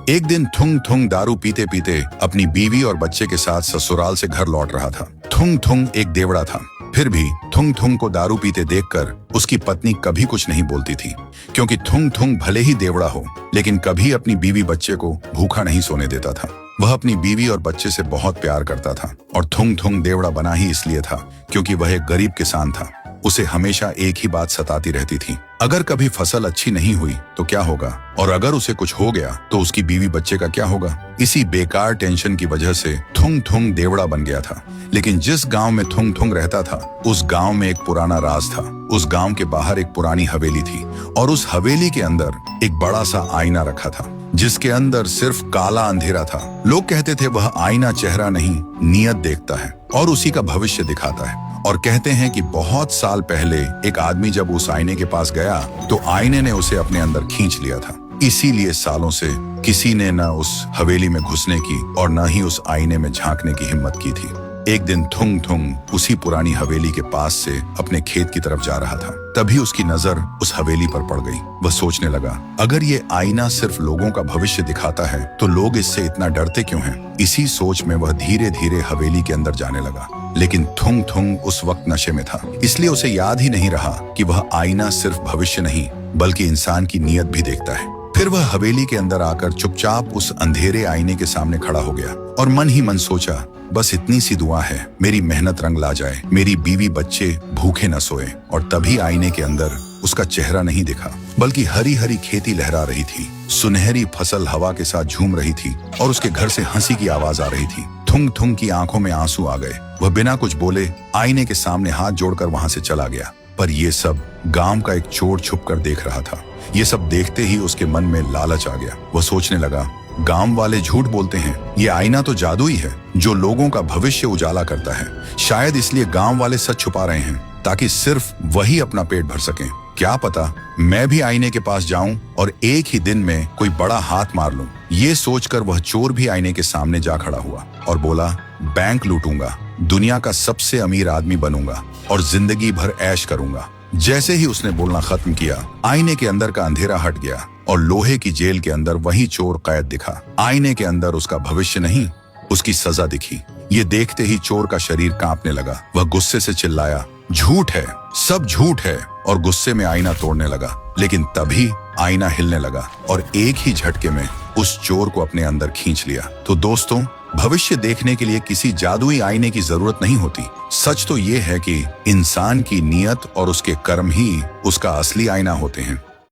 एक दिन थुंग थुंग दारू पीते पीते अपनी बीवी और बच्चे के साथ ससुराल से घर लौट रहा था। थुंग थुंग एक देवड़ा था, फिर भी थुंग थुंग को दारू पीते देखकर उसकी पत्नी कभी कुछ नहीं बोलती थी, क्योंकि थुंग थुंग भले ही देवड़ा हो लेकिन कभी अपनी बीवी बच्चे को भूखा नहीं सोने देता था। वह अपनी बीवी और बच्चे से बहुत प्यार करता था और थुंग थुंग देवड़ा बना ही इसलिए था क्योंकि वह एक गरीब किसान था। उसे हमेशा एक ही बात सताती रहती थी, अगर कभी फसल अच्छी नहीं हुई तो क्या होगा, और अगर उसे कुछ हो गया तो उसकी बीवी बच्चे का क्या होगा। इसी बेकार टेंशन की वजह से थुंग थुंग देवड़ा बन गया था। लेकिन जिस गांव में थुंग थुंग रहता था उस गांव में एक पुराना राज था। उस गांव के बाहर एक पुरानी हवेली थी और उस हवेली के अंदर एक बड़ा सा आईना रखा था जिसके अंदर सिर्फ काला अंधेरा था। लोग कहते थे वह आईना चेहरा नहीं नियत देखता है और उसी का भविष्य दिखाता है। और कहते हैं कि बहुत साल पहले एक आदमी जब उस आईने के पास गया तो आईने ने उसे अपने अंदर खींच लिया था। इसीलिए सालों से किसी ने न उस हवेली में घुसने की और न ही उस आईने में झांकने की हिम्मत की थी। एक दिन थुंग थुंग उसी पुरानी हवेली के पास से अपने खेत की तरफ जा रहा था, तभी उसकी नजर उस हवेली पर पड़ गई। वह सोचने लगा, अगर ये आईना सिर्फ लोगों का भविष्य दिखाता है तो लोग इससे इतना डरते क्यों हैं? इसी सोच में वह धीरे धीरे हवेली के अंदर जाने लगा। लेकिन थुंग थुंग उस वक्त नशे में था, इसलिए उसे याद ही नहीं रहा कि वह आईना सिर्फ भविष्य नहीं बल्कि इंसान की नीयत भी देखता है। फिर वह हवेली के अंदर आकर चुपचाप उस अंधेरे आईने के सामने खड़ा हो गया और मन ही मन सोचा, बस इतनी सी दुआ है, मेरी मेहनत रंग ला जाए, मेरी बीवी बच्चे भूखे न सोए। और तभी आईने के अंदर उसका चेहरा नहीं दिखा बल्कि हरी हरी खेती लहरा रही थी, सुनहरी फसल हवा के साथ झूम रही थी और उसके घर से हंसी की आवाज आ रही थी। थुंग थुंग की आंखों में आंसू आ गए। वह बिना कुछ बोले आईने के सामने हाथ जोड़कर वहां से चला गया। पर ये सब गांव का एक चोर छुप कर देख रहा था। ये सब देखते ही उसके मन में लालच आ गया। वह सोचने लगा, गांव वाले झूठ बोलते हैं, ये आईना तो जादुई है जो लोगों का भविष्य उजाला करता है। शायद इसलिए गांव वाले सच छुपा रहे हैं ताकि सिर्फ वही अपना पेट भर सकें। क्या पता मैं भी आईने के पास जाऊं और एक ही दिन में कोई बड़ा हाथ मार लूं। ये सोचकर वह चोर भी आईने के सामने जा खड़ा हुआ और बोला, बैंक लूटूंगा, दुनिया का सबसे अमीर आदमी बनूंगा और जिंदगी भर ऐश करूंगा। जैसे ही उसने बोलना खत्म किया, आईने के अंदर का अंधेरा हट गया और लोहे की जेल के अंदर वही चोर कैद दिखा। आईने के अंदर उसका भविष्य नहीं, उसकी सजा दिखी। ये देखते ही चोर का शरीर कांपने लगा। वह गुस्से से चिल्लाया, झूठ है, सब झूठ है, और गुस्से में आईना तोड़ने लगा। लेकिन तभी आईना हिलने लगा और एक ही झटके में उस चोर को अपने अंदर खींच लिया। तो दोस्तों, भविष्य देखने के लिए किसी जादुई आईने की जरूरत नहीं होती। सच तो ये है कि इंसान की नीयत और उसके कर्म ही उसका असली आईना होते हैं।